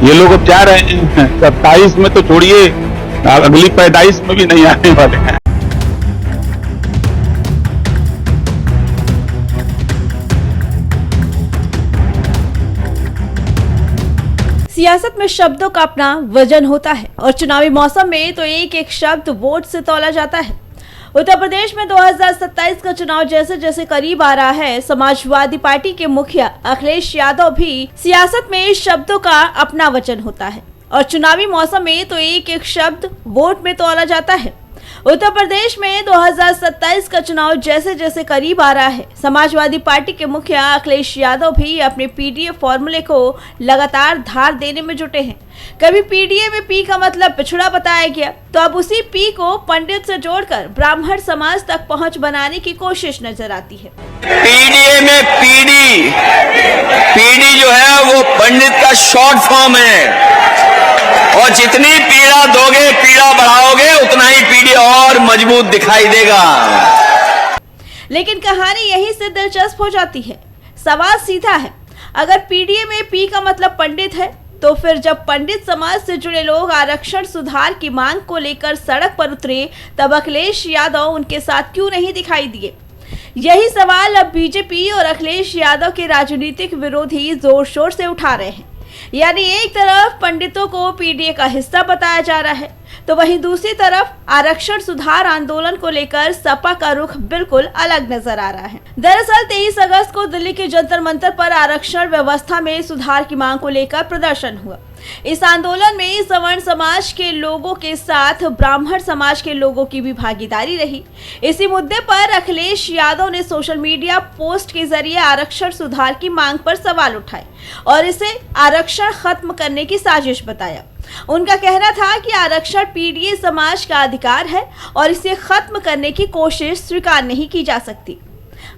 ये लोग अब जा रहे हैं 27 में तो छोड़िए, अगली पैदाइश में भी नहीं आने वाले हैं। सियासत में शब्दों का अपना वजन होता है और चुनावी मौसम में तो एक एक शब्द वोट से तौला जाता है। उत्तर प्रदेश में 2027 का चुनाव जैसे जैसे करीब आ रहा है, समाजवादी पार्टी के मुखिया अखिलेश यादव भी सियासत में शब्दों का अपना वजन होता है और चुनावी मौसम में तो एक एक शब्द वोट में तौला जाता है। उत्तर प्रदेश में 2027 का चुनाव जैसे जैसे करीब आ रहा है, समाजवादी पार्टी के मुखिया अखिलेश यादव भी अपने पीडीए फॉर्मूले को लगातार धार देने में जुटे हैं। कभी पीडीए में पी का मतलब पिछड़ा बताया गया, तो अब उसी पी को पंडित से जोड़कर ब्राह्मण समाज तक पहुंच बनाने की कोशिश नजर आती है। पीडीए में पीडी जो है वो पंडित का शॉर्ट फॉर्म है, और जितनी पीड़ा दोगे, पीड़ा बढ़ाओगे, उतना ही पीडी और मजबूत दिखाई देगा। लेकिन कहानी यहीं से दिलचस्प हो जाती है। सवाल सीधा है, अगर पीडीए में पी का मतलब पंडित है, तो फिर जब पंडित समाज से जुड़े लोग आरक्षण सुधार की मांग को लेकर सड़क पर उतरे, तब अखिलेश यादव उनके साथ क्यों नहीं दिखाई दिए? यही सवाल अब बीजेपी और अखिलेश यादव के राजनीतिक विरोधी जोर शोर से उठा रहे हैं। यानी एक तरफ पंडितों को पीडीए का हिस्सा बताया जा रहा है, तो वहीं दूसरी तरफ आरक्षण सुधार आंदोलन को लेकर सपा का रुख बिल्कुल अलग नजर आ रहा है। दरअसल 23 अगस्त को दिल्ली के जंतर मंतर पर आरक्षण व्यवस्था में सुधार की मांग को लेकर प्रदर्शन हुआ। इस आंदोलन में सवर्ण समाज के लोगों के साथ ब्राह्मण समाज के लोगों की भी भागीदारी रही। इसी मुद्दे पर अखिलेश यादव ने सोशल मीडिया पोस्ट के जरिए आरक्षण सुधार की मांग पर सवाल उठाए और इसे आरक्षण खत्म करने की साजिश बताया। उनका कहना था कि आरक्षण पीडीए समाज का अधिकार है और इसे खत्म करने की कोशिश स्वीकार नहीं की जा सकती।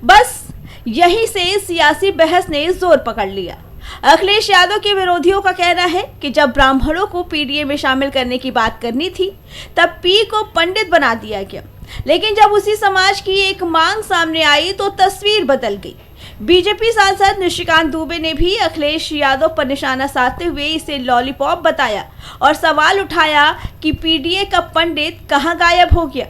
बस यहीं से सियासी बहस ने जोर पकड़ लिया। अखिलेश यादव के विरोधियों का कहना है कि जब ब्राह्मणों को पीडीए में शामिल करने की बात करनी थी, तब पी को पंडित बना दिया गया, लेकिन जब उसी समाज की एक मांग सामने आई तो तस्वीर बदल गई। बीजेपी सांसद निशिकांत दुबे ने भी अखिलेश यादव पर निशाना साधते हुए इसे लॉलीपॉप बताया और सवाल उठाया कि पीडीए का पंडित कहां गायब हो गया।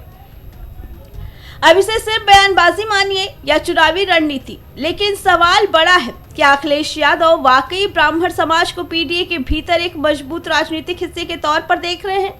अब इसे सिर्फ बयानबाजी मानिए या चुनावी रणनीति, लेकिन सवाल बड़ा है कि अखिलेश यादव वाकई ब्राह्मण समाज को पीडीए के भीतर एक मजबूत राजनीतिक हिस्से के तौर पर देख रहे हैं,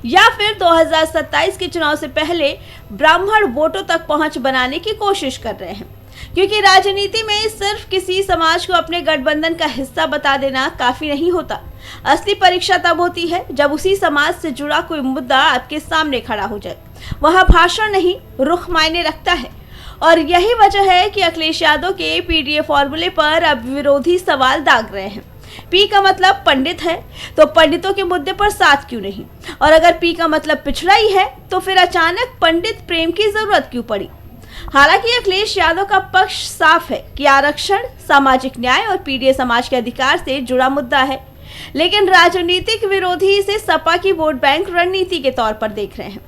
या फिर 2027 के चुनाव से पहले ब्राह्मण वोटों तक पहुंच बनाने की कोशिश कर रहे हैं। क्योंकि राजनीति में सिर्फ किसी समाज को अपने गठबंधन का हिस्सा बता देना काफी नहीं होता। असली परीक्षा तब होती है जब उसी समाज से जुड़ा कोई मुद्दा आपके सामने खड़ा हो जाए। वहां भाषण नहीं, रुख मायने रखता है। और यही वजह है कि अखिलेश यादव के पीडीए फॉर्मूले पर अब विरोधी सवाल दाग रहे हैं। पी का मतलब पंडित है, तो पंडितों के मुद्दे पर साथ क्यों नहीं? और अगर पी का मतलब पिछड़ा ही है, तो फिर अचानक पंडित प्रेम की जरूरत क्यों पड़ी? हालांकि अखिलेश यादव का पक्ष साफ है कि आरक्षण सामाजिक न्याय और पीडीए समाज के अधिकार से जुड़ा मुद्दा है, लेकिन राजनीतिक विरोधी इसे सपा की वोट बैंक रणनीति के तौर पर देख रहे हैं।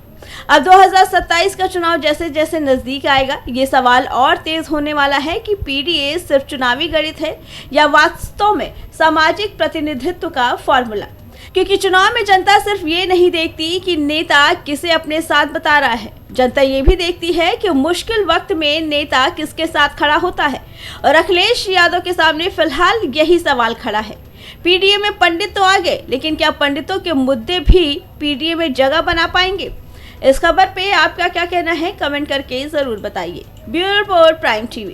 अब 2027 का चुनाव जैसे जैसे नजदीक आएगा, ये सवाल और तेज होने वाला है कि पीडीए सिर्फ चुनावी गणित है या वास्तव में सामाजिक प्रतिनिधित्व का फॉर्मूला। क्योंकि चुनाव में जनता सिर्फ ये नहीं देखती कि नेता किसे अपने साथ बता रहा है, जनता ये भी देखती है कि मुश्किल वक्त में नेता किसके साथ खड़ा होता है। और अखिलेश यादव के सामने फिलहाल यही सवाल खड़ा है। पीडीए में पंडित तो आ गए, लेकिन क्या पंडितों के मुद्दे भी पीडीए में जगह बना पाएंगे? इस खबर पे आपका क्या कहना है, कमेंट करके जरूर बताइए। Bureau report, prime TV.